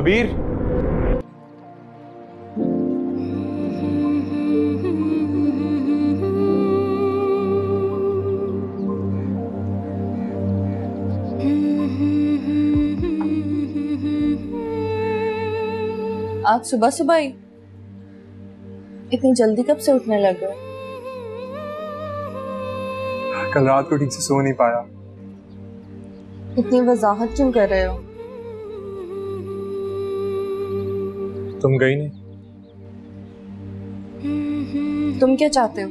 अबीर, आज सुबह सुबह ही इतनी जल्दी कब से उठने लग गए? कल रात को ठीक से सो नहीं पाया। इतनी वजाहत क्यों कर रहे हो? तुम गई नहीं? तुम क्या चाहते हो?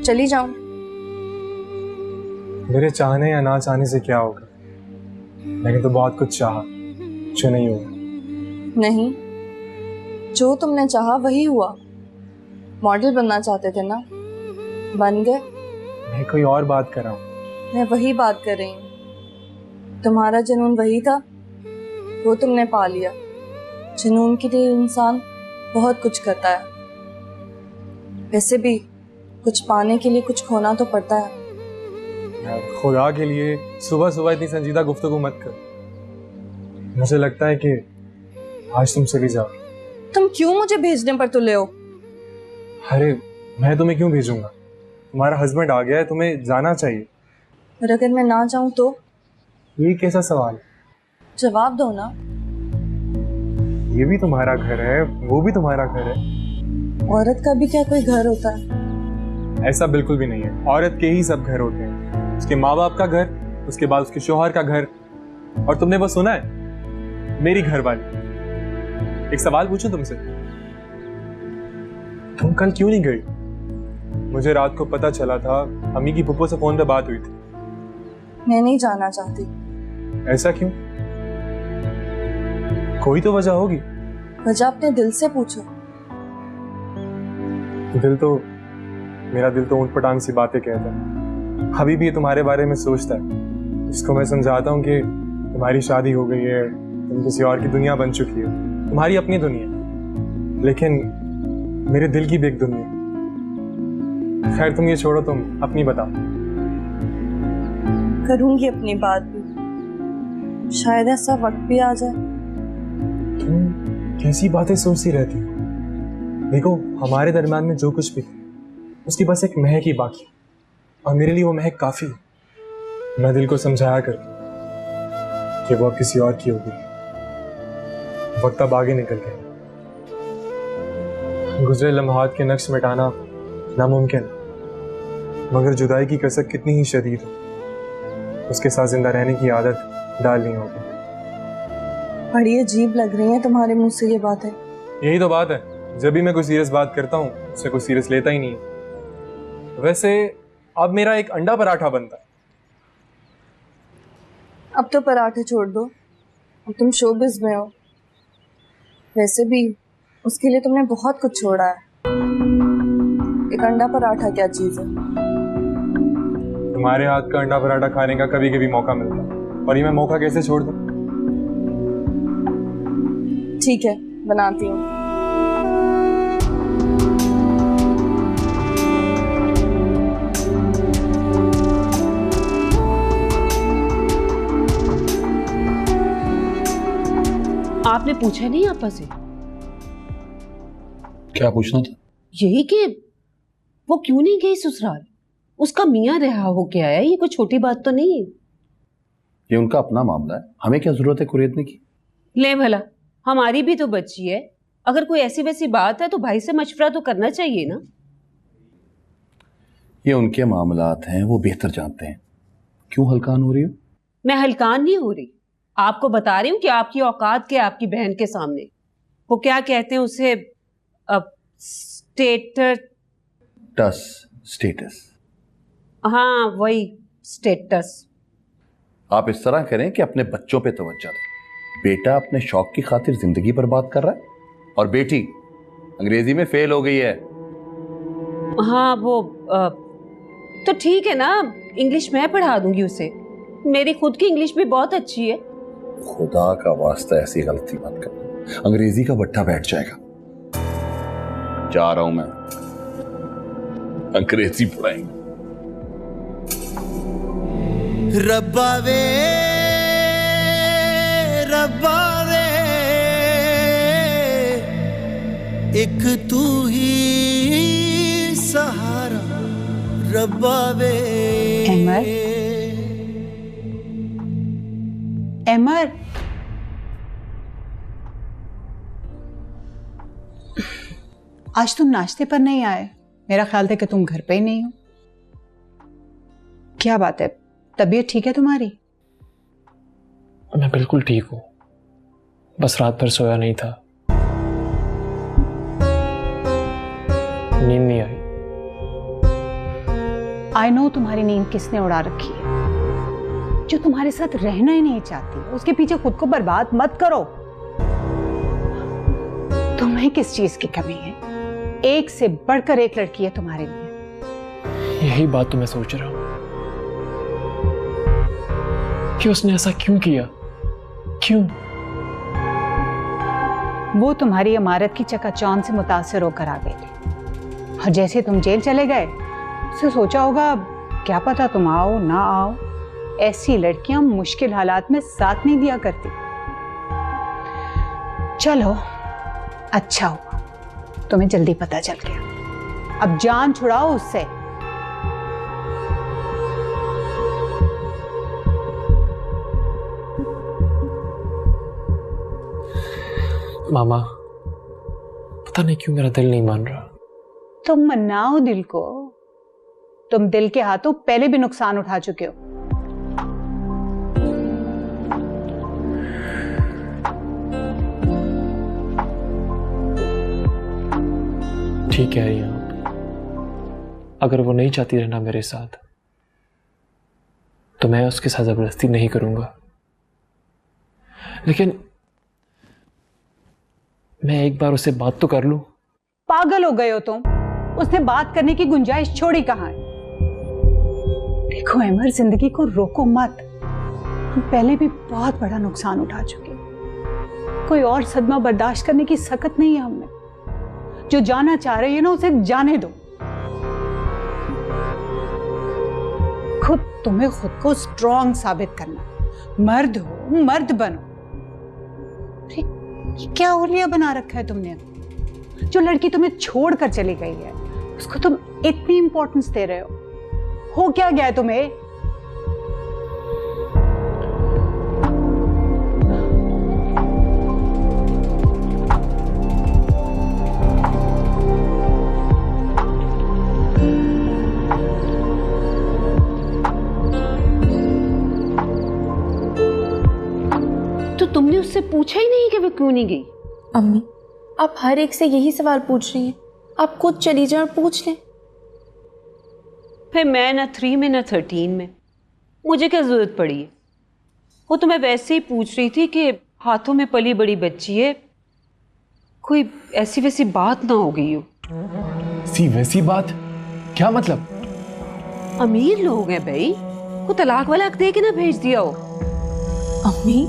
चली जाऊं? मेरे चाहने या ना चाहने से क्या होगा? मैंने तो बहुत कुछ चाहा जो नहीं हुआ। नहीं, जो तुमने चाहा वही हुआ। मॉडल बनना चाहते थे ना, बन गए। मैं कोई और बात कर रहा हूँ। मैं वही बात कर रही हूँ। तुम्हारा जुनून वही था, वो तुमने पा लिया। जुनून के लिए इंसान बहुत कुछ करता है। वैसे भी कुछ पाने के लिए कुछ खोना तो पड़ता है। यार खुदा के लिए सुबह सुबह इतनी संजीदा गुफ्तगू मत कर। मुझे लगता है कि आज तुम चली जाओ। तुम क्यों मुझे भेजने पर तुले हो? अरे मैं तुम्हें क्यों भेजूंगा? तुम्हारा हस्बैंड आ गया है, तुम्हें जाना चाहिए। और अगर मैं ना जाऊं तो? ये कैसा सवाल? जवाब दो ना। ये भी तुम्हारा घर है, वो भी तुम्हारा घर है। औरत का भी क्या कोई घर होता है? ऐसा बिल्कुल भी नहीं है। औरत के ही सब घर होते हैं। उसके माँ बाप का घर, उसके बाद उसके शौहर का घर, और तुमने वो सुना है, मेरी घर वाली। एक सवाल पूछूं तुमसे, तुम कल क्यों नहीं गई? मुझे रात को पता चला था, अम्मी की पुप्पो से फोन पे बात हुई थी। मैं नहीं जाना चाहती। ऐसा क्यों? कोई तो वजह होगी। वजह अपने दिल से पूछो। मेरा दिल तो ऊंट पटांग सी बातें कहता है। अभी भी ये तुम्हारे बारे में सोचता है। इसको मैं समझाता हूँ कि तुम्हारी शादी हो गई है, तुम किसी और की दुनिया बन चुकी है, तुम्हारी अपनी दुनिया, लेकिन मेरे दिल की भी एक दुनिया। खैर तुम ये छोड़ो, तुम अपनी बताओ। करूंगी अपनी बात भी, शायद ऐसा वक्त भी आ जाए। तुम कैसी बातें सोचती रहती हो? देखो, हमारे दरम्यान में जो कुछ भी था, उसकी बस एक महक ही बाकी, और मेरे लिए वो महक काफी है। मैं दिल को समझाया कर कि वो अब किसी और की होगी। वक्त अब आगे निकल गया। गुजरे लम्हात के नक्श मिटाना नामुमकिन, मगर जुदाई की कसक कितनी ही शदीद हो, उसके साथ जिंदा रहने की आदत डालनी होगी। बड़ी अजीब लग रही है तुम्हारे मुंह से ये बातें। यही तो बात है, जब भी मैं कोई सीरियस बात करता हूँ उससे कोई सीरियस लेता ही नहीं है। वैसे अब मेरा एक अंडा पराठा बनता है। अब तो पराठे छोड़ दो, अब तुम शोबिज़ में हो। वैसे भी उसके लिए तुमने बहुत कुछ छोड़ा है। एक अंडा पराठा क्या चीज है? तुम्हारे हाथ का अंडा पराठा खाने का कभी कभी मौका मिलता है, और ये मैं मौका कैसे छोड़ दूं? ठीक है, बनाती हूँ। आपने पूछा नहीं आपा से? क्या पूछना था? यही कि वो क्यों नहीं गई ससुराल? उसका मियाँ रहा हो के आया, ये कोई छोटी बात तो नहीं है। ये उनका अपना मामला है, हमें क्या जरूरत है कुरेदने की? ले भला, हमारी भी तो बच्ची है। अगर कोई ऐसी वैसी बात है तो भाई से मशवरा तो करना चाहिए ना। ये उनके मामलात हैं, वो बेहतर जानते हैं। क्यों हलकान हो रही हो? मैं हलकान नहीं हो रही, आपको बता रही हूँ कि आपकी औकात के आपकी बहन के सामने वो क्या कहते हैं उसे, स्टेटस। हाँ वही स्टेटस। आप इस तरह करें कि अपने बच्चों पे तवज्जो दें। बेटा अपने शौक की खातिर जिंदगी बर्बाद कर रहा है, और बेटी अंग्रेजी में फेल हो गई है। हाँ वो तो ठीक है ना, इंग्लिश मैं पढ़ा दूंगी उसे। मेरी खुद की इंग्लिश भी बहुत अच्छी है। खुदा का वास्ता ऐसी गलती मत कर, अंग्रेजी का बट्टा बैठ जाएगा। जा रहा हूं मैं, अंग्रेजी पढ़ाएंगे। रब्बा वे एक तू ही सहारा रब्बा वे। अमर, अमर, आज तुम नाश्ते पर नहीं आए। मेरा ख्याल था कि तुम घर पे ही नहीं हो। क्या बात है, तबीयत ठीक है तुम्हारी? मैं बिल्कुल ठीक हूँ, बस रात भर सोया नहीं था, नींद नहीं आई। आई नो तुम्हारी नींद किसने उड़ा रखी है। जो तुम्हारे साथ रहना ही नहीं चाहती उसके पीछे खुद को बर्बाद मत करो। तुम्हें किस चीज की कमी है? एक से बढ़कर एक लड़की है तुम्हारे लिए। यही बात तो मैं सोच रहा हूं कि उसने ऐसा क्यों किया, क्यों? वो तुम्हारी इमारत की चकाचौंध से मुतासिर होकर आ गई थी, और जैसे तुम जेल चले गए उससे सोचा होगा क्या पता तुम आओ ना आओ। ऐसी लड़कियां मुश्किल हालात में साथ नहीं दिया करती। चलो अच्छा हुआ तुम्हें जल्दी पता चल गया। अब जान छुड़ाओ उससे। मामा, पता नहीं क्यों मेरा दिल नहीं मान रहा। तुम मनाओ दिल को। तुम दिल के हाथों पहले भी नुकसान उठा चुके हो। ठीक है रिया, अगर वो नहीं चाहती रहना मेरे साथ तो मैं उसके साथ जबरदस्ती नहीं करूंगा, लेकिन मैं एक बार उससे बात तो कर लूं। पागल हो गए हो तुम? उसने बात करने की गुंजाइश छोड़ी कहां है? देखो अमर, जिंदगी को रोको मत। हम पहले भी बहुत बड़ा नुकसान उठा चुके हैं। कोई और सदमा बर्दाश्त करने की सकत नहीं है हमें। जो जाना चाह रही है ना उसे जाने दो। तुम्हें खुद को स्ट्रॉन्ग साबित करना। मर्द हो, मर्द बनो। ये क्या ओलिया बना रखा है तुमने? जो लड़की तुम्हें छोड़कर चली गई है उसको तुम इतनी इंपॉर्टेंस दे रहे हो क्या गया है तुम्हें? तो तुमने उससे पूछा ही नहीं कि वो क्यों नहीं गई? अम्मी, आप हर एक से यही सवाल पूछ रही हैं। आप खुद चली जाए और पूछ लें। फिर मैं ना 3 में ना 13 में, मुझे क्या जरूरत पड़ी है? वो तो मैं वैसे ही पूछ रही थी कि हाथों में पली बड़ी बच्ची है, कोई ऐसी वैसी बात ना हो गई हो। सी वैसी बात? क्या मतलब? अमीर लोग हैं भाई, को तलाक वाला हक दे के ना भेज दिया हो। अम्मी,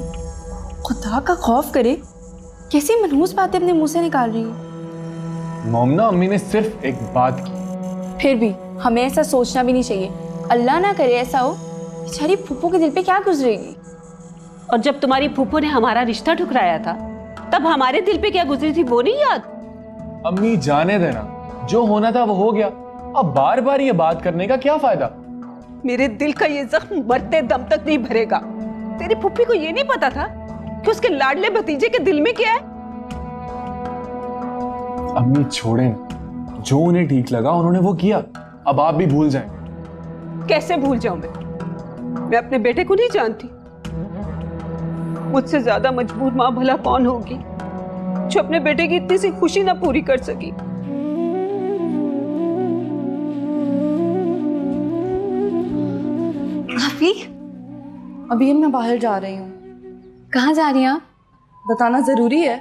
खुदा का खौफ करे, कैसी मनहूस बातें अपने मुंह से निकाल रही हो। मोमना, अम्मी ने सिर्फ एक बात की। फिर भी हमें ऐसा सोचना भी नहीं चाहिए। अल्लाह ना करे ऐसा हो, बेचारी फूफो के दिल पे क्या गुजरेगी। और जब तुम्हारी फूफो ने हमारा रिश्ता ठुकराया था तब हमारे दिल पे क्या गुजरी थी वो नहीं याद? अम्मी जाने देना, जो होना था वो हो गया। अब बार बार ये बात करने का क्या फायदा? मेरे दिल का ये जख्म मरते दम तक नहीं भरेगा। तेरी फूफी को ये नहीं पता था कि उसके लाडले भतीजे के दिल में क्या है? अम्मी छोड़े ना, जो उन्हें ठीक लगा उन्होंने वो किया। अब आप भी भूल जाएं। कैसे भूल जाऊं मैं अपने बेटे को नहीं जानती। मुझसे ज्यादा मजबूर माँ भला कौन होगी जो अपने बेटे की इतनी सी खुशी ना पूरी कर सकी। भाभी, अभी मैं बाहर जा रही हूँ। कहाँ जा रही हैं आप? बताना जरूरी है?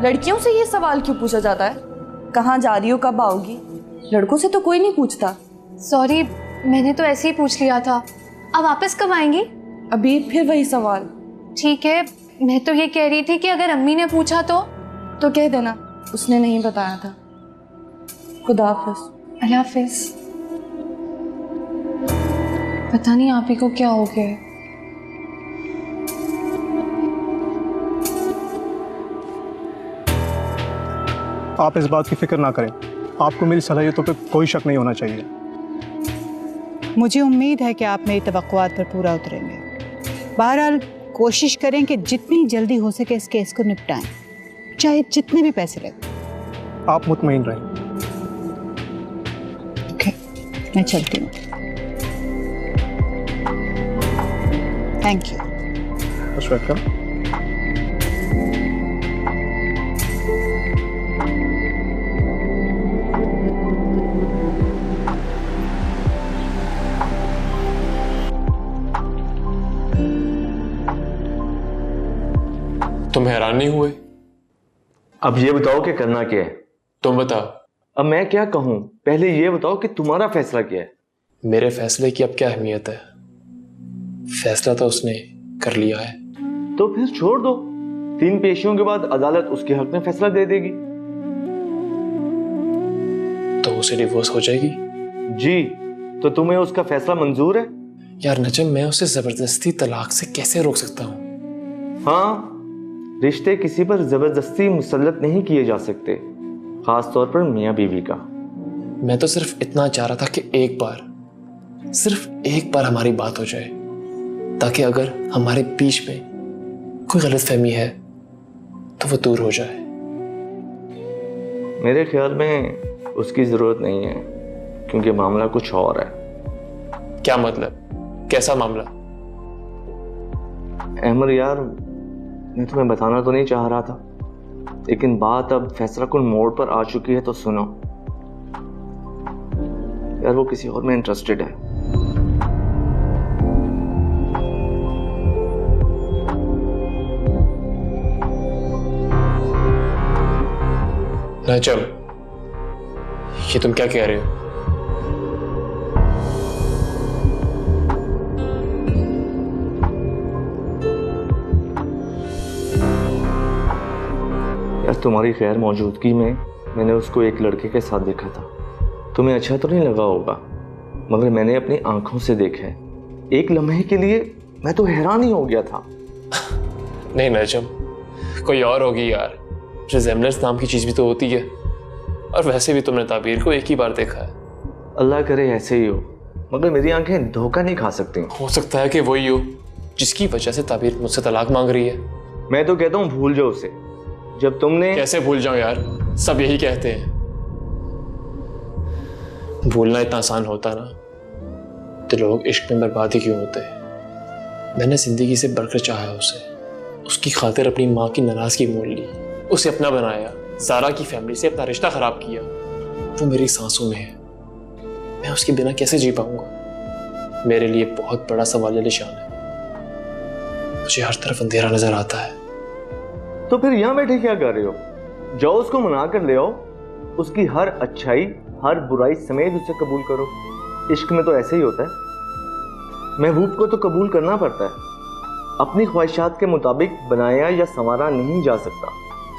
लड़कियों से ये सवाल क्यों पूछा जाता है? कहाँ जा रही हो, कब आओगी? लड़कों से तो कोई नहीं पूछता। सॉरी, मैंने तो ऐसे ही पूछ लिया था। आप वापस कब आएंगी? अभी फिर वही सवाल। ठीक है, मैं तो ये कह रही थी कि अगर अम्मी ने पूछा तो कह देना उसने नहीं बताया था। खुदा हाफिज। अल्लाह हाफिज। पता नहीं आप ही को क्या हो गया है। आप इस बात की फिक्र ना करें, आपको मेरी सलाहियतों पे कोई शक नहीं होना चाहिए। मुझे उम्मीद है कि आप मेरी तवक्कुआत पर पूरा उतरेंगे। बहरहाल कोशिश करें कि जितनी जल्दी हो सके इस केस को निपटाएं, चाहे जितने भी पैसे लगें। आप मुतमईन रहें। ओके, मैं चलती हूँ। Thank you. वेलकम। तुम हैरान नहीं हुए? अब ये बताओ कि करना क्या है। तुम बताओ। अब मैं क्या कहूँ, पहले ये बताओ कि तुम्हारा फैसला क्या है। मेरे फैसले की अब क्या अहमियत है? फैसला तो उसने कर लिया है। तो फिर छोड़ दो, 3 पेशियों के बाद अदालत उसके हक में फैसला दे देगी। तो उसे डिवोर्स हो जाएगी? जी। तो तुम्हें उसका फैसला मंजूर है? यार नजम, मैं उसे जबरदस्ती तलाक से कैसे रोक सकता हूँ? हाँ, रिश्ते किसी पर जबरदस्ती मुसल्लत नहीं किए जा सकते, खास तौर पर मियाँ बीवी का। मैं तो सिर्फ इतना चाह रहा था कि एक बार, सिर्फ एक बार हमारी बात हो जाए, ताकि अगर हमारे बीच में कोई गलतफहमी है तो वो दूर हो जाए। मेरे ख्याल में उसकी जरूरत नहीं है, क्योंकि मामला कुछ और है। क्या मतलब? कैसा मामला? अहमद यार, मैं तुम्हें बताना तो नहीं चाह रहा था, लेकिन बात अब फैसला कुन मोड़ पर आ चुकी है, तो सुनो यार, वो किसी और में इंटरेस्टेड है। नजम, ये तुम क्या कह रहे हो? यार, तुम्हारी गैर मौजूदगी में मैंने उसको एक लड़के के साथ देखा था। तुम्हें अच्छा तो नहीं लगा होगा, मगर मैंने अपनी आंखों से देखा है। एक लम्हे के लिए मैं तो हैरान ही हो गया था। नहीं नजम, कोई और होगी यार। रिजेम्बलेंस नाम की चीज भी तो होती है, और वैसे भी तुमने ताबीर को एक ही बार देखा है। अल्लाह करे ऐसे ही हो, मगर मेरी आंखें धोखा नहीं खा सकती। हो सकता है कि वही हो जिसकी वजह से ताबीर मुझसे तलाक मांग रही है। मैं तो कहता हूँ भूल जाओ उसे। जब तुमने... कैसे भूल जाऊं यार, सब यही कहते हैं। भूलना इतना आसान होता ना तो लोग इश्क में बर्बादी क्यों होते। मैंने जिंदगी से बढ़कर चाहा उसे, उसकी खातिर अपनी माँ की नाराजगी मोल ली, उसे अपना बनाया, ज़ारा की फैमिली से अपना रिश्ता खराब किया। वो मेरी सांसों में है, मैं उसके बिना कैसे जी पाऊंगा? मेरे लिए बहुत बड़ा सवाल निशान है। मुझे हर तरफ अंधेरा नजर आता है। तो फिर यहाँ बैठे क्या कर रहे हो? जाओ उसको मना कर ले आओ। उसकी हर अच्छाई, हर बुराई समेत उसे कबूल करो। इश्क में तो ऐसे ही होता है, महबूब को तो कबूल करना पड़ता है। अपनी ख्वाहिशात के मुताबिक बनाया या संवारा नहीं जा सकता।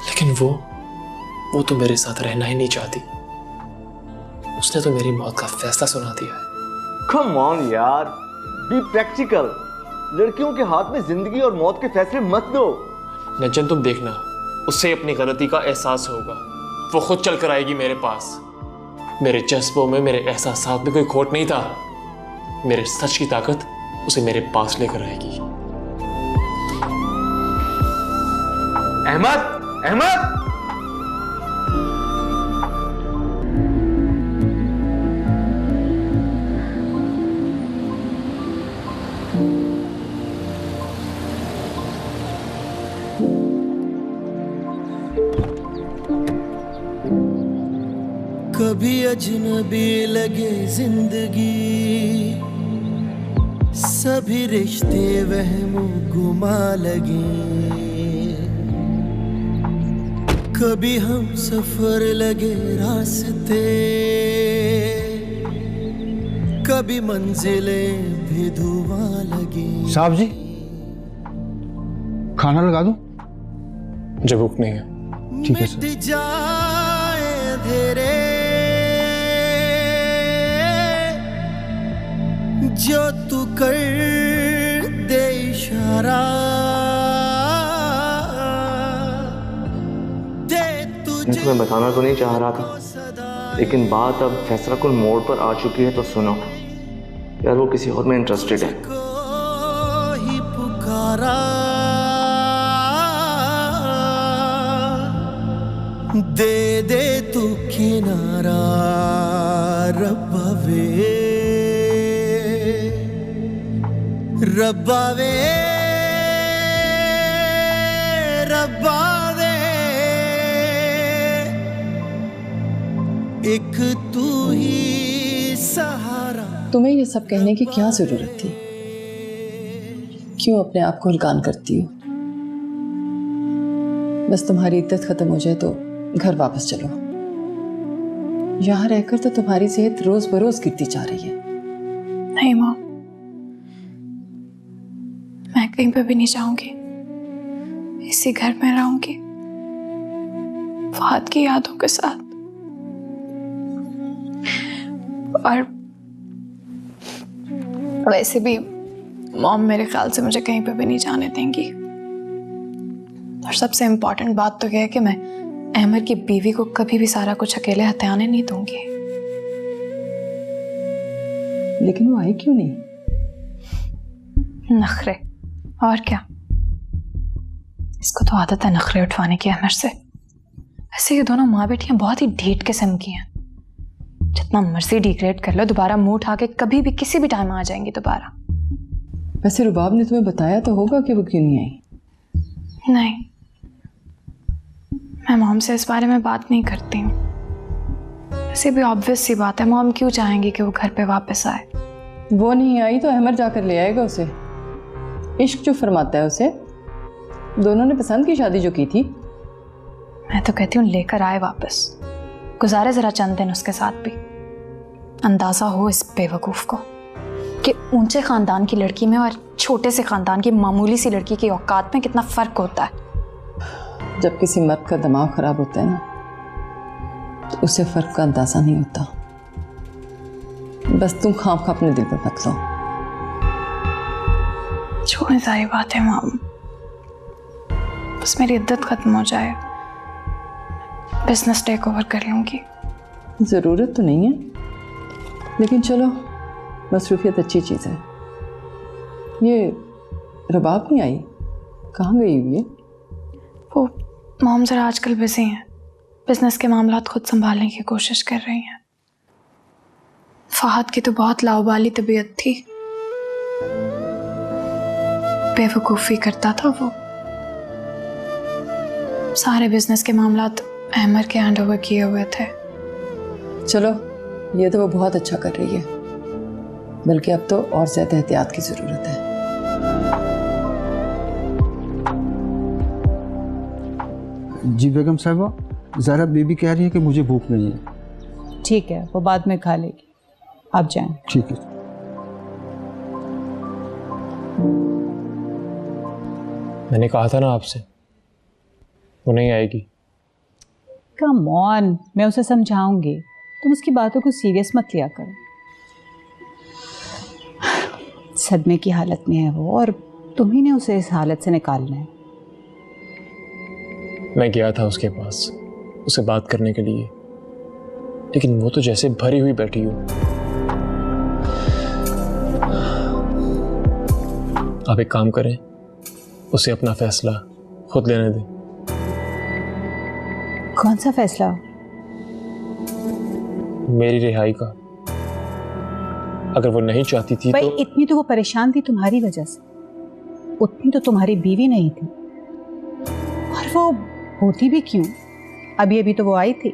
लेकिन वो तो मेरे साथ रहना ही नहीं चाहती। उसने तो मेरी मौत का फैसला सुना दिया है। कम ऑन यार, बी प्रैक्टिकल। लड़कियों के हाथ में जिंदगी और मौत के फैसले मत दो। नजन, तुम देखना, उससे अपनी गलती का एहसास होगा। वो खुद चल कर आएगी मेरे पास। मेरे जज्बों में, मेरे एहसासात में कोई खोट नहीं था। मेरे सच की ताकत उसे मेरे पास लेकर आएगी। अहमद, अहमद! कभी अजनबी लगे जिंदगी, सभी रिश्ते वहमो गुमा लगे। कभी हम सफर लगे रास्ते, कभी मंजिलें भी धुआं लगे। साहब जी, खाना लगा दूं? जब भूख नहीं है। ठीक है सर। मिट जाए अंधेरे जो तू कर दे इशारा, दे तू मैं तुम्हें बताना तो नहीं चाह रहा था, लेकिन बात अब फैसला कुल मोड़ पर आ चुकी है तो सुनो यार, वो किसी और में इंटरेस्टेड है। ही पुकारा दे दे तू किनारा रब्बा वे रब्बा वे रब्बा वे, एक तू ही सहारा। तुम्हें ये सब कहने की क्या जरूरत थी? क्यों अपने आप को हलकान करती हो? बस तुम्हारी इद्दत खत्म हो जाए तो घर वापस चलो। यहाँ रहकर तो तुम्हारी सेहत रोज बरोज गिरती जा रही है। नहीं माँ, मैं कहीं पे भी नहीं जाऊंगी, इसी घर में रहूंगी फहद की यादों के साथ। और वैसे भी मॉम मेरे ख्याल से मुझे कहीं पे भी नहीं जाने देंगी। और सबसे इम्पोर्टेंट बात तो यह है कि मैं अहमर की बीवी को कभी भी सारा कुछ अकेले हथियाने नहीं दूंगी। लेकिन वो आई क्यों नहीं? नखरे, और क्या, इसको तो आदत है नखरे उठवाने की अहमर से। वैसे ये दोनों माँ बेटियां बहुत ही ढीठ किस्म की हैं। जितना मर्जी डिग्रेड कर लो, दोबारा मुंह उठा के कभी भी किसी भी टाइम आ जाएंगी दोबारा। वैसे रुबाब ने तुम्हें बताया तो होगा कि वो क्यों नहीं आई? नहीं, मैं मॉम से इस बारे में बात नहीं करती हूँ। वैसे भी ऑब्वियस सी बात है, मॉम क्यों चाहेंगी कि वो घर पे वापस आए। वो नहीं आई तो अहमर जाकर ले आएगा उसे। इश्क जो फरमाता है उसे। दोनों ने पसंद की शादी जो की थी। मैं तो कहती हूँ लेकर आए वापस, गुजारे जरा चंद दिन उसके साथ भी। अंदाजा हो इस बेवकूफ को कि ऊंचे खानदान की लड़की में और छोटे से खानदान की मामूली सी लड़की की औकात में कितना फर्क होता है। जब किसी मर्द का दिमाग खराब होता है ना, तो उसे फर्क का अंदाजा नहीं होता। बस तुम खाम खा अपने दिल पर मत लो। छोड़े सारी बातें मॉम, बस मेरी इद्दत खत्म हो जाए, बिजनेस टेक ओवर कर लूंगी। जरूरत तो नहीं है, लेकिन चलो, मसरूफियत अच्छी चीज़ है। ये रबाब नहीं आई, कहाँ गई हुई है? वो मॉम जरा आजकल बिजी हैं, बिजनेस के मामलात खुद संभालने की कोशिश कर रही हैं। फहद की तो बहुत लाउबाली तबीयत थी, बेवकूफ़ी करता था वो। सारे बिजनेस के मामलात अहमर के हैंड ओवर किए हुए थे। चलो, ये तो वो बहुत अच्छा कर रही है, बल्कि अब तो और ज़्यादा एहतियात की ज़रूरत है। जी बेगम साहिबा, ज़रा बीबी कह रही है कि मुझे भूख नहीं है। ठीक है, वो बाद में खा लेगी, आप जाएं। ठीक है। मैंने कहा था ना आपसे, वो नहीं आएगी। कम ऑन, मैं उसे समझाऊंगी, तुम उसकी बातों को सीरियस मत लिया करो। सदमे की हालत में है वो, और तुम्ही ने उसे इस हालत से निकालना है। मैं गया था उसके पास उसे बात करने के लिए, लेकिन वो तो जैसे भरी हुई बैठी हो। आप एक काम करें, उसे अपना फैसला खुद लेने दें। कौन सा फैसला? मेरी रिहाई का। अगर वो नहीं चाहती थी भाई, तो इतनी तो वो परेशान थी तुम्हारी वजह से, उतनी तो तुम्हारी बीवी नहीं थी। और वो होती भी क्यों? अभी अभी तो वो आई थी,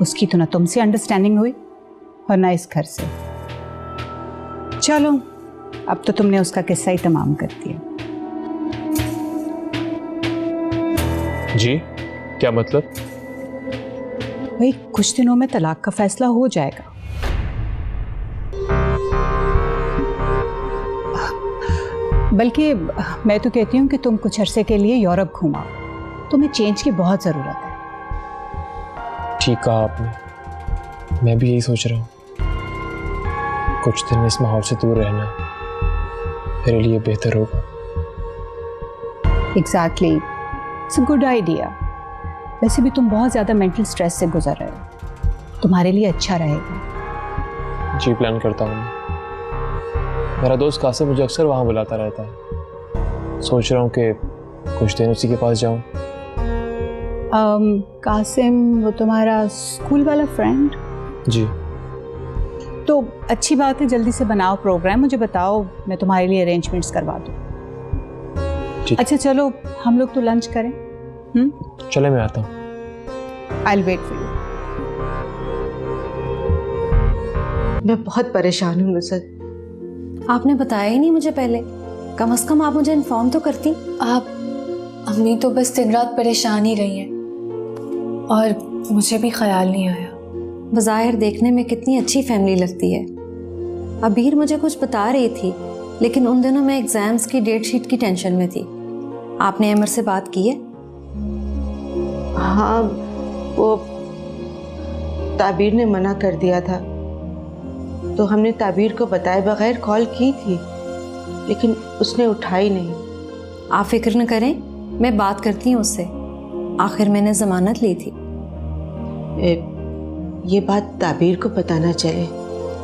उसकी तो ना तुमसे अंडरस्टैंडिंग हुई और ना इस घर से। चलो, अब तो तुमने उसका किस्सा ही तमाम कर दिया। जी, क्या मतलब? भाई, कुछ दिनों में तलाक का फैसला हो जाएगा। बल्कि मैं तो कहती हूँ कि तुम कुछ अरसे के लिए यूरोप घूमाओ, तुम्हें चेंज की बहुत ज़रूरत है। ठीक कहा आपने, मैं भी यही सोच रहा हूँ। कुछ दिन इस माहौल से दूर रहना मेरे लिए बेहतर होगा। Exactly, it's a good idea. वैसे भी तुम बहुत ज़्यादा मेंटल स्ट्रेस से गुजर रहे हो, तुम्हारे लिए अच्छा रहेगा। जी प्लान करता हूँ। मेरा दोस्त कासिम मुझे अक्सर वहाँ बुलाता रहता है। सोच रहा हूँ कि कुछ दिन उसी के पास जाऊँ। कासिम, वो तुम्हारा स्कूल वाला फ्रेंड? जी। तो अच्छी बात है, जल्दी से बनाओ प्रोग्राम, मुझे बताओ, मैं तुम्हारे लिए अरेंजमेंट्स करवा दूँ। अच्छा चलो हम लोग तो लंच करें। चले, मैं आता हूँ। I'll wait for you. मैं बहुत परेशान हूँ नुसरत। आपने बताया ही नहीं मुझे पहले, कम से कम आप मुझे इन्फॉर्म तो करती। आप अम्मी तो बस दिन रात परेशान ही रही हैं और मुझे भी ख्याल नहीं आया। बज़ाहिर देखने में कितनी अच्छी फैमिली लगती है। अबीर मुझे कुछ बता रही थी, लेकिन उन दिनों मैं एग्ज़ाम्स की डेट शीट की टेंशन में थी। आपने अमर से बात की है? हाँ, वो ताबीर ने मना कर दिया था, तो हमने ताबीर को बताए बगैर कॉल की थी, लेकिन उसने उठाई नहीं। आप फिक्र न करें, मैं बात करती हूँ उससे। आखिर मैंने ज़मानत ली थी। ये बात ताबीर को पता ना चले।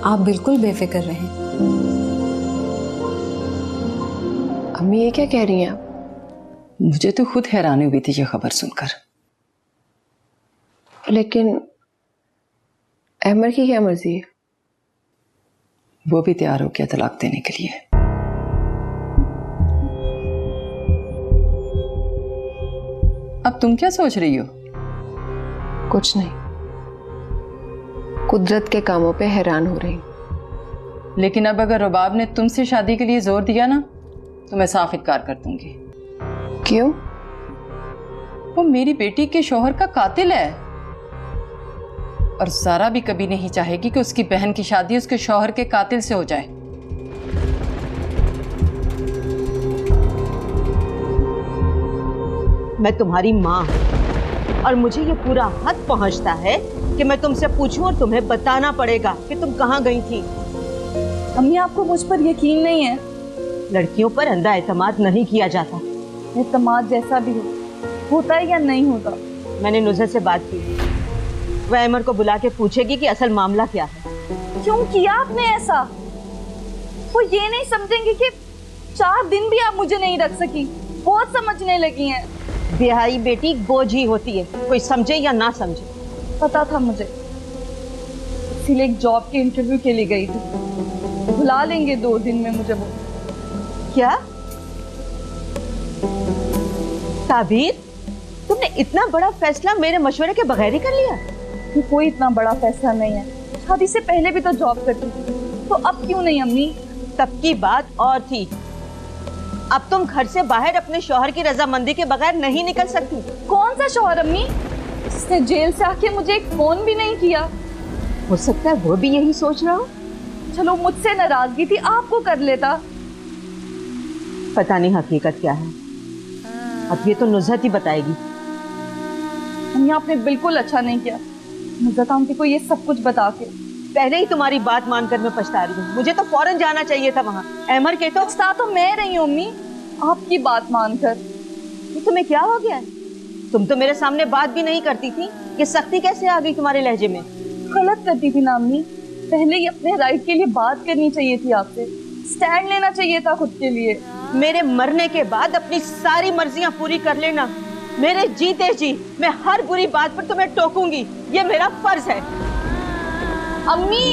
आप बिल्कुल बेफिक्र रहें। अम्मी ये क्या कह रही हैं आप? मुझे तो खुद हैरानी हुई थी ये खबर सुनकर। लेकिन अहमर की क्या मर्जी है? वो भी तैयार हो गया तलाक देने के लिए। अब तुम क्या सोच रही हो? कुछ नहीं, कुदरत के कामों पे हैरान हो रही। लेकिन अब अगर रुबाब ने तुमसे शादी के लिए जोर दिया ना, तो मैं साफ इनकार कर दूंगी। क्यों? वो मेरी बेटी के शौहर का कातिल है, और ज़ारा भी कभी नहीं चाहेगी कि उसकी बहन की शादी उसके शौहर के कातिल से हो जाए। मैं तुम्हारी माँ हूँ और मुझे ये पूरा हद पहुँचता है कि मैं तुमसे पूछूं और तुम्हें बताना पड़ेगा कि तुम कहाँ गई थी। अम्मी, आपको मुझ पर यकीन नहीं है? लड़कियों पर अंधा एतमाद नहीं किया जाता। एतमाद जैसा भी हो, होता है या नहीं होता। मैंने नुज़रत से बात की, वह अमर को बुला के पूछेगी कि असल मामला क्या है। क्यों किया आपने ऐसा? वो ये नहीं समझेंगे कि 4 दिन भी आप मुझे नहीं रख सकी? बहुत समझने लगी हैं। बिहारी बेटी बोझ ही होती है, कोई समझे या ना समझे। पता था मुझे, इसीलिए एक जॉब के इंटरव्यू के लिए गई थी। बुला लेंगे 2 दिन में मुझे वो। क्या ताबीर, तुमने इतना बड़ा फैसला मेरे मशवरे के बगैर ही कर लिया? ये कोई इतना बड़ा फैसला नहीं है। शादी से पहले भी तो जॉब करती थी, तो अब क्यों नहीं अम्मी? तब की बात और थी। अब तुम घर से बाहर अपने शौहर की रजामंदी के बगैर नहीं निकल सकती। कौन सा शौहर अम्मी? उसने जेल से आके मुझे एक फोन भी नहीं किया। हो सकता है वो भी यही सोच रहा हो। चलो मुझसे नाराजगी थी, आपको कर लेता। पता नहीं हकीकत क्या है, अब ये तो नुज़रत ही बताएगी। अम्मी, आपने बिल्कुल अच्छा नहीं किया नुज़रत आंटी को ये सब कुछ बता के। पहले ही तुम्हारी बात मानकर मैं पछता रही हूँ। मुझे तो फौरन जाना चाहिए था वहाँ। अहमर के तो पछता तो मैं रही हूँ अम्मी, आपकी बात मानकर। ये तुम्हें क्या हो गया? तुम तो मेरे सामने बात भी नहीं करती थी, ये सख्ती कैसे आ गई तुम्हारे लहजे में? गलत करती थी ना अम्मी, पहले ही अपने राइट के लिए बात करनी चाहिए थी आपसे, स्टैंड लेना चाहिए था खुद के लिए। मेरे मरने के बाद अपनी सारी मर्जियां पूरी कर लेना। मेरे जीते जी मैं हर बुरी बात पर तुम्हें टोकूंगी, ये मेरा फर्ज है। अम्मी